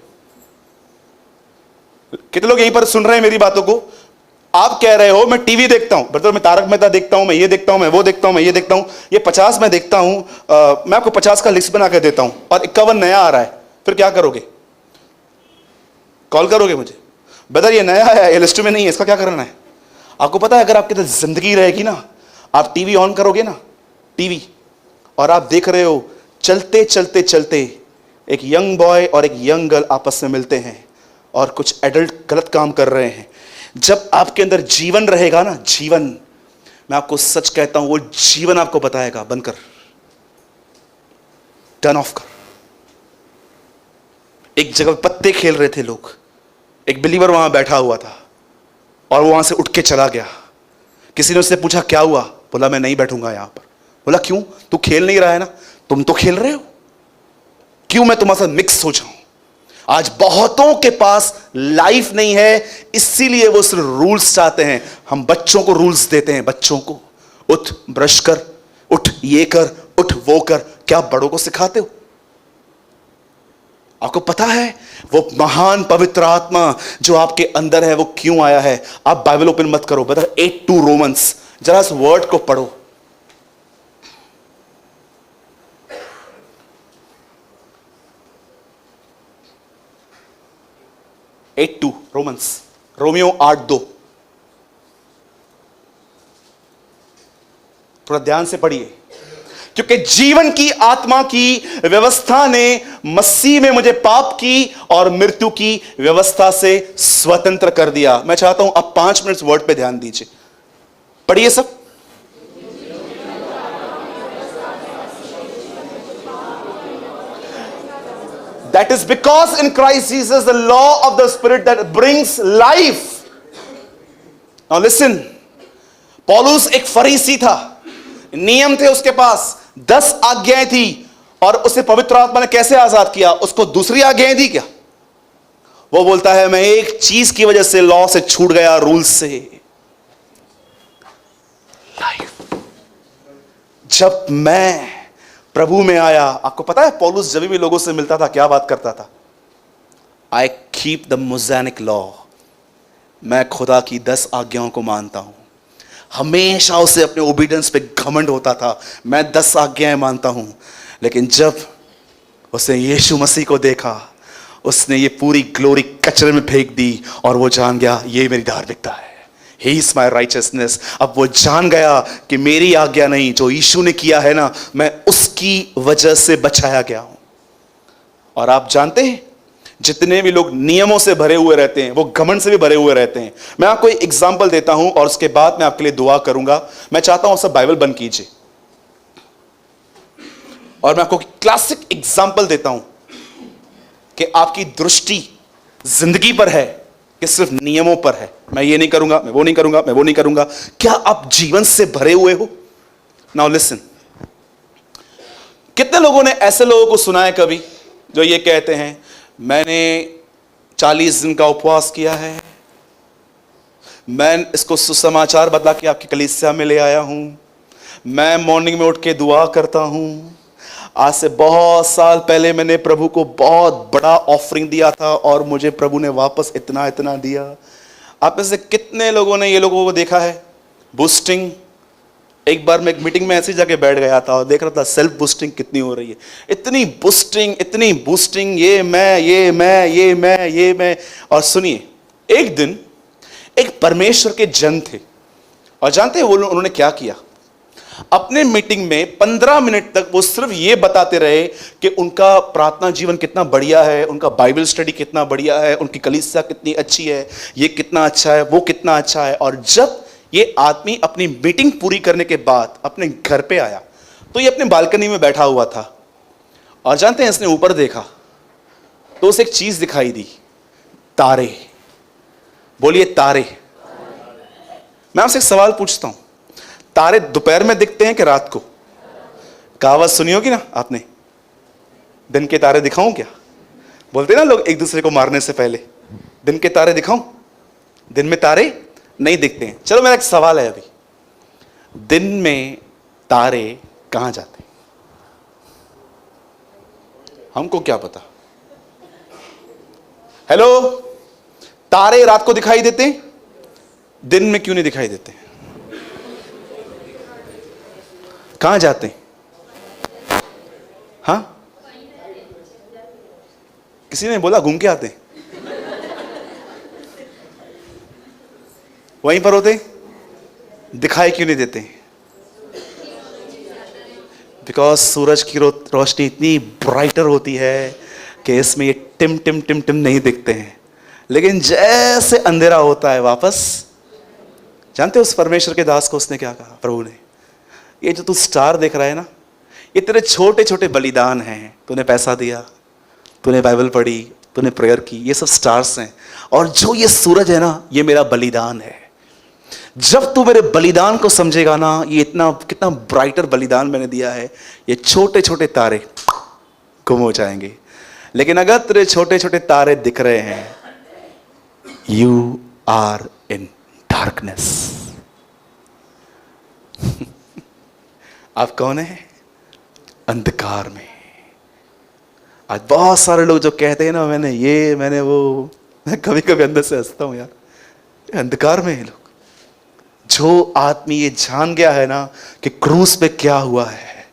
कितने लोग यहीं पर सुन रहे हैं मेरी बातों को? आप कह रहे हो मैं टीवी देखता हूं, ब्रदर मैं तारक मेहता देखता हूं, मैं ये देखता हूं, मैं वो देखता हूं, मैं ये देखता हूं, ये 50 मैं देखता हूं, मैं आपको 50 का लिस्ट बना के देता हूं और 51 नया आ रहा है, फिर क्या करोगे? कॉल करोगे मुझे, ब्रदर ये नया है, ये लिस्ट में नहीं है, इसका क्या करना है? आपको पता है अगर आपकी तो जिंदगी रहेगी ना, आप टीवी ऑन करोगे ना, टीवी, और आप देख रहे हो चलते चलते चलते एक यंग बॉय और एक यंग गर्ल आपस में मिलते हैं और कुछ एडल्ट गलत काम कर रहे हैं। जब आपके अंदर जीवन रहेगा ना, जीवन, मैं आपको सच कहता हूं, वो जीवन आपको बताएगा बंद कर, टर्न ऑफ कर। एक जगह पत्ते खेल रहे थे लोग, एक बिलीवर वहां बैठा हुआ था और वो वहां से उठ के चला गया। किसी ने उससे पूछा क्या हुआ? बोला मैं नहीं बैठूंगा यहां पर। बोला क्यों? तू खेल नहीं रहा है ना? तुम तो खेल रहे हो, क्यों मैं तुम्हारे साथ मिक्स हो जाऊं? आज बहुतों के पास लाइफ नहीं है, इसीलिए वो सिर्फ रूल्स चाहते हैं। हम बच्चों को रूल्स देते हैं, बच्चों को उठ ब्रश कर, उठ ये कर, उठ वो कर। क्या बड़ों को सिखाते हो? आपको पता है वो महान पवित्र आत्मा जो आपके अंदर है वो क्यों आया है? आप बाइबल ओपन मत करो, ब्रदर 8 रोमन्स, जरा इस वर्ड को पढ़ो। 8:2 रोमन्स, रोमियो 8:2, थोड़ा ध्यान से पढ़िए, क्योंकि जीवन की आत्मा की व्यवस्था ने मसीह में मुझे पाप की और मृत्यु की व्यवस्था से स्वतंत्र कर दिया। मैं चाहता हूं अब 5 मिनट वर्ड पे ध्यान दीजिए, पढ़िए सब। That is because in Christ Jesus the law of the Spirit that brings life. Now listen, पौलुस एक फरीसी था, नियम थे उसके पास, 10 आज्ञाएं थी, और उसे पवित्र आत्मा ने कैसे आजाद किया? उसको दूसरी आज्ञाएं दी क्या? वो बोलता है मैं एक चीज की वजह से लॉ से छूट गया, रूल से, लाइफ। जब मैं प्रभु में आया, आपको पता है पौलुस जब भी लोगों से मिलता था क्या बात करता था? आई कीप द मोज़ेनिक लॉ, मैं खुदा की 10 आज्ञाओं को मानता हूं। हमेशा उसे अपने ओबीडियंस पे घमंड होता था, मैं 10 आज्ञाएं मानता हूं। लेकिन जब उसने यीशु मसीह को देखा, उसने ये पूरी ग्लोरी कचरे में फेंक दी और वो जान गया ये मेरी धार्मिकता है, He is my righteousness। अब वो जान गया कि मेरी आज्ञा नहीं, जो यीशु ने किया है ना, मैं उसकी वजह से बचाया गया हूं। और आप जानते हैं जितने भी लोग नियमों से भरे हुए रहते हैं वो घमंड से भी भरे हुए रहते हैं। मैं आपको एक एग्जांपल देता हूं और उसके बाद मैं आपके लिए दुआ करूंगा। मैं चाहता हूं सब बाइबल बंद कीजिए और मैं आपको क्लासिक एग्जांपल देता हूं कि आपकी दृष्टि जिंदगी पर है कि सिर्फ नियमों पर है। मैं ये नहीं करूंगा, मैं वो नहीं करूंगा, मैं वो नहीं करूंगा। क्या आप जीवन से भरे हुए हो? नाउ लिसन, कितने लोगों ने ऐसे लोगों को सुना है कभी जो ये कहते हैं मैंने 40 दिन का उपवास किया है, मैं इसको सुसमाचार बता के आपकी कलीसिया में ले आया हूं, मैं मॉर्निंग में उठ के दुआ करता हूं, आज से बहुत साल पहले मैंने प्रभु को बहुत बड़ा ऑफरिंग दिया था और मुझे प्रभु ने वापस इतना इतना दिया। आप में से कितने लोगों ने ये लोगों को देखा है बूस्टिंग? एक बार मैं एक मीटिंग में ऐसी जगह बैठ गया था और देख रहा था सेल्फ बूस्टिंग कितनी हो रही है, इतनी बूस्टिंग, ये मैं। और सुनिए, एक दिन एक परमेश्वर के जन थे और जानते हैं वो उन्होंने क्या किया? अपने मीटिंग में 15 मिनट तक वो सिर्फ ये बताते रहे कि उनका प्रार्थना जीवन कितना बढ़िया है, उनका बाइबल स्टडी कितना बढ़िया है, उनकी कलीसिया कितनी अच्छी है, ये कितना अच्छा है, वो कितना अच्छा है। और जब ये आदमी अपनी मीटिंग पूरी करने के बाद अपने घर पे आया तो ये अपने बालकनी में बैठा हुआ था और जानते हैं इसने ऊपर देखा तो उसे एक चीज दिखाई दी, तारे। बोलिए तारे। मैं आपसे एक सवाल पूछता हूं, तारे दोपहर में दिखते हैं कि रात को? कहावत सुनी होगी ना आपने, दिन के तारे दिखाऊं क्या? बोलते ना लोग एक दूसरे को मारने से पहले, दिन के तारे दिखाऊं? दिन में तारे नहीं दिखते हैं। चलो मेरा एक सवाल है, अभी दिन में तारे कहां जाते हैं? हमको क्या पता। हेलो, तारे रात को दिखाई देते हैं, दिन में क्यों नहीं दिखाई देते? कहां जाते हैं? हाँ, किसी ने बोला घूम के आते हैं, वहीं पर होते, दिखाई क्यों नहीं देते? बिकॉज सूरज की रोशनी इतनी ब्राइटर होती है कि इसमें ये टिम टिम टिम टिम नहीं दिखते हैं। लेकिन जैसे अंधेरा होता है वापस, जानते हो उस परमेश्वर के दास को उसने क्या कहा? प्रभु ने, ये जो तू स्टार देख रहा है ना, ये तेरे छोटे छोटे बलिदान हैं। तूने पैसा दिया, तूने बाइबल पढ़ी, तूने प्रेयर की, ये सब स्टार्स हैं। और जो ये सूरज है ना, ये मेरा बलिदान है। जब तू मेरे बलिदान को समझेगा ना, ये इतना कितना ब्राइटर बलिदान मैंने दिया है, ये छोटे छोटे तारे गुम हो जाएंगे। लेकिन अगर तेरे छोटे छोटे तारे दिख रहे हैं, यू आर इन डार्कनेस। आप कौन है? अंधकार में। आज बहुत सारे लोग जो कहते हैं ना मैंने ये मैंने वो, मैं कभी कभी अंदर से हंसता हूं यार, अंधकार में है लोग। जो आदमी ये जान गया है ना कि क्रूस पे क्या हुआ है,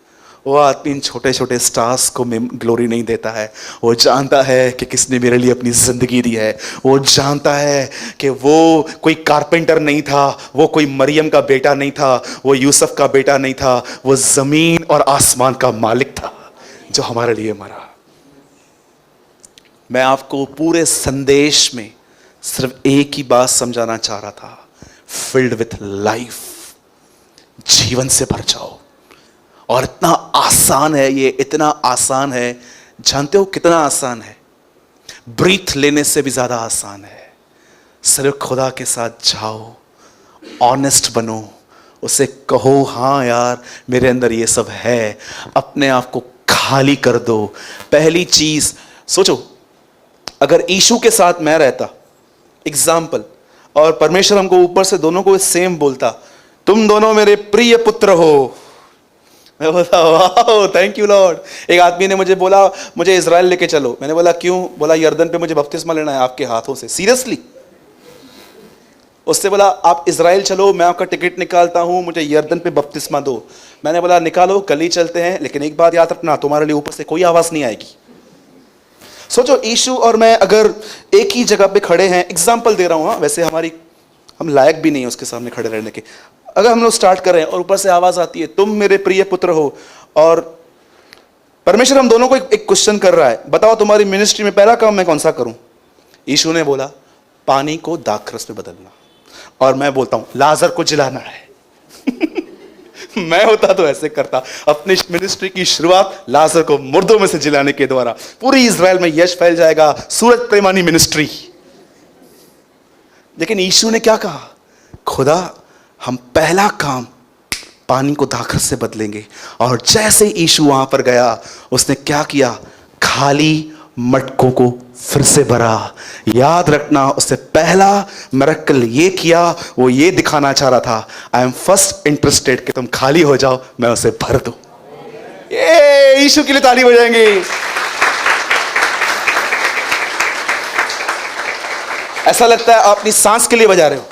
वो आदमी इन छोटे छोटे स्टार्स को ग्लोरी नहीं देता है। वो जानता है कि किसने मेरे लिए अपनी जिंदगी दी है। वो जानता है कि वो कोई कारपेंटर नहीं था, वो कोई मरियम का बेटा नहीं था, वो यूसुफ का बेटा नहीं था, वो जमीन और आसमान का मालिक था जो हमारे लिए मरा। मैं आपको पूरे संदेश में सिर्फ एक ही बात समझाना चाह रहा था, फिल्ड विथ लाइफ, जीवन से भर जाओ। और इतना आसान है ये, इतना आसान है। जानते हो कितना आसान है? ब्रीथ लेने से भी ज्यादा आसान है। सिर्फ खुदा के साथ जाओ, ऑनेस्ट बनो, उसे कहो हाँ यार मेरे अंदर ये सब है। अपने आप को खाली कर दो। पहली चीज सोचो, अगर यीशु के साथ मैं रहता, एग्जाम्पल, और परमेश्वर हमको ऊपर से दोनों को सेम बोलता, तुम दोनों मेरे प्रिय पुत्र हो, मैं बोला वाह थैंक यू लॉर्ड। एक आदमी ने मुझे बोला मुझे इजराइल लेके चलो। मैंने बोला क्यों? बोला यर्दन पे मुझे बपतिस्मा लेना है आपके हाथों से। सीरियसली? उससे बोला आप इजराइल चलो, मैं आपका टिकट निकालता हूं, मुझे यर्दन पे बपतिस्मा दो। मैंने बोला निकालो, कल ही चलते हैं, लेकिन एक बात याद रखना, तुम्हारे लिए ऊपर से कोई आवाज नहीं आएगी। सोचो यीशु और मैं अगर एक ही जगह पे खड़े हैं, एग्जाम्पल दे रहा हूं, वैसे हम लायक भी नहीं है उसके सामने खड़े रहने के। अगर हम लोग स्टार्ट कर रहे हैं और ऊपर से आवाज आती है तुम मेरे प्रिय पुत्र हो, और परमेश्वर हम दोनों को एक क्वेश्चन कर रहा है, बताओ तुम्हारी मिनिस्ट्री में पहला काम मैं कौन सा करूं? यीशु ने बोला पानी को दाखरस में बदलना, और मैं बोलता हूं लाजर को जिलाना है। मैं होता तो ऐसे करता, अपनी मिनिस्ट्री की शुरुआत लाजर को मुर्दों में से जिलाने के द्वारा। पूरी इजराइल में यश फैल जाएगा, सूरज प्रेमानी मिनिस्ट्री। लेकिन यीशु ने क्या कहा? खुदा हम पहला काम पानी को दाखरस से बदलेंगे। और जैसे यीशु वहां पर गया, उसने क्या किया? खाली मटकों को फिर से भरा। याद रखना, उससे पहला मिरेकल ये किया, वो ये दिखाना चाह रहा था, आई एम फर्स्ट इंटरेस्टेड कि तुम खाली हो जाओ, मैं उसे भर दूं। ये यीशु के लिए ताली हो जाएंगे। ऐसा लगता है आप अपनी सांस के लिए बजा रहे हो।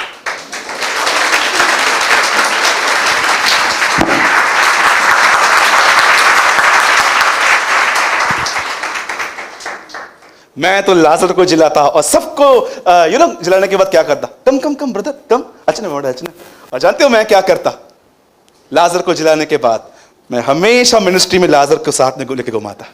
मैं तो लाजर को जिलाता और सबको जिलाने के बाद क्या करता? कम कम कम ब्रदर कम, अच्छा बड़ा अच्छा। और जानते हो मैं क्या करता? लाजर को जिलाने के बाद मैं हमेशा मिनिस्ट्री में लाजर को साथ में लेके घुमाता।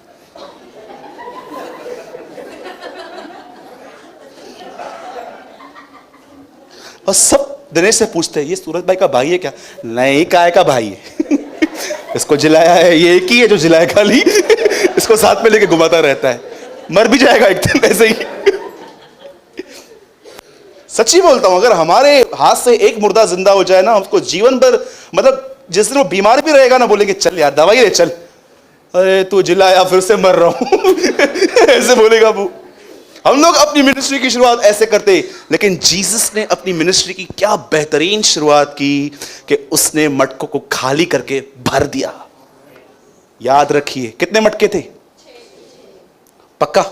और सब दिनेश से पूछते हैं, ये सूरज भाई का भाई है क्या? नहीं, काय का भाई है। इसको जिलाया है, ये एक ही है जो जिलाया खाली। इसको साथ में लेके घुमाता रहता है, मर भी जाएगा एक दिन ऐसे ही। सच्ची बोलता हूं, अगर हमारे हाथ से एक मुर्दा जिंदा हो जाए ना, उसको जीवन भर, मतलब जिस दिन वो बीमार भी रहेगा ना, बोलेंगे चल यार दवाई ले चल। अरे तू जिलाया, फिर से मर रहा हूं। ऐसे बोलेगा वो। हम लोग अपनी मिनिस्ट्री की शुरुआत ऐसे करते, लेकिन जीसस ने अपनी मिनिस्ट्री की क्या बेहतरीन शुरुआत की कि उसने मटकों को खाली करके भर दिया। याद रखिए, कितने मटके थे? पक्का?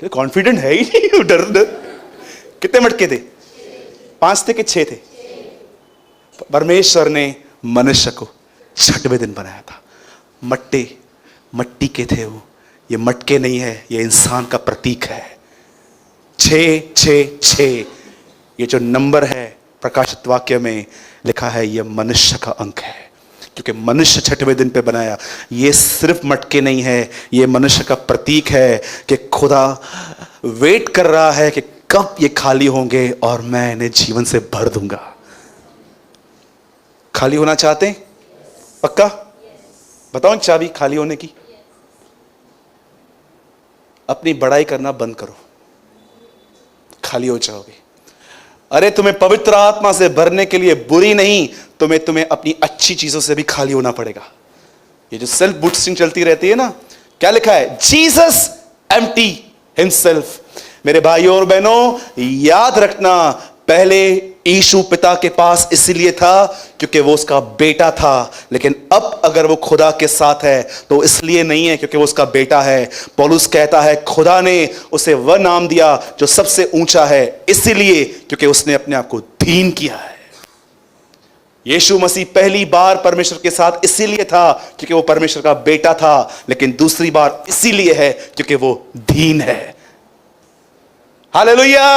कॉन्फिडेंट है ही नहीं, डर डर। कितने मटके थे? 5 थे कि 6 थे? परमेश्वर ने मनुष्य को 6वें दिन बनाया था। मट्टी के थे वो, ये मटके नहीं है, ये इंसान का प्रतीक है। 6 6 6 ये जो नंबर है प्रकाशित वाक्य में लिखा है, ये मनुष्य का अंक है, क्योंकि मनुष्य 6वें दिन पे बनाया। ये सिर्फ मटके नहीं है, ये मनुष्य का प्रतीक है कि खुदा वेट कर रहा है कि कब ये खाली होंगे और मैं इन्हें जीवन से भर दूंगा। खाली होना चाहते हैं? पक्का? बताओ चाबी खाली होने की। अपनी बड़ाई करना बंद करो, खाली हो जाओगे। अरे तुम्हें पवित्र आत्मा से भरने के लिए बुरी नहीं, तुम्हें अपनी अच्छी चीजों से भी खाली होना पड़ेगा। ये जो सेल्फ बूस्टिंग चलती रहती है ना, क्या लिखा है? Jesus empty himself. मेरे भाइयों और बहनों, याद रखना, पहले यीशु पिता के पास इसलिए था क्योंकि वो उसका बेटा था, लेकिन अब अगर वो खुदा के साथ है तो इसलिए नहीं है क्योंकि वो उसका बेटा है। पौलुस कहता है खुदा ने उसे वह नाम दिया जो सबसे ऊंचा है, इसलिए क्योंकि उसने अपने आप को दीन किया है। यीशु मसीह पहली बार परमेश्वर के साथ इसीलिए था क्योंकि वो परमेश्वर का बेटा था, लेकिन दूसरी बार इसीलिए है क्योंकि वो दीन है। हालेलुया।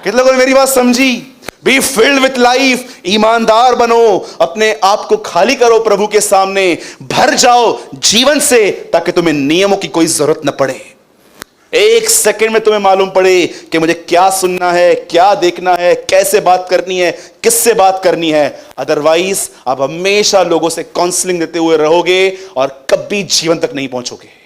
कितने लोगों ने मेरी बात समझी? बी फिल्ड विथ लाइफ, ईमानदार बनो, अपने आप को खाली करो प्रभु के सामने, भर जाओ जीवन से, ताकि तुम्हें नियमों की कोई जरूरत न पड़े। 1 सेकंड में तुम्हें मालूम पड़े कि मुझे क्या सुनना है, क्या देखना है, कैसे बात करनी है, किससे बात करनी है। अदरवाइज आप हमेशा लोगों से काउंसलिंग देते हुए रहोगे और कभी जीवन तक नहीं पहुंचोगे।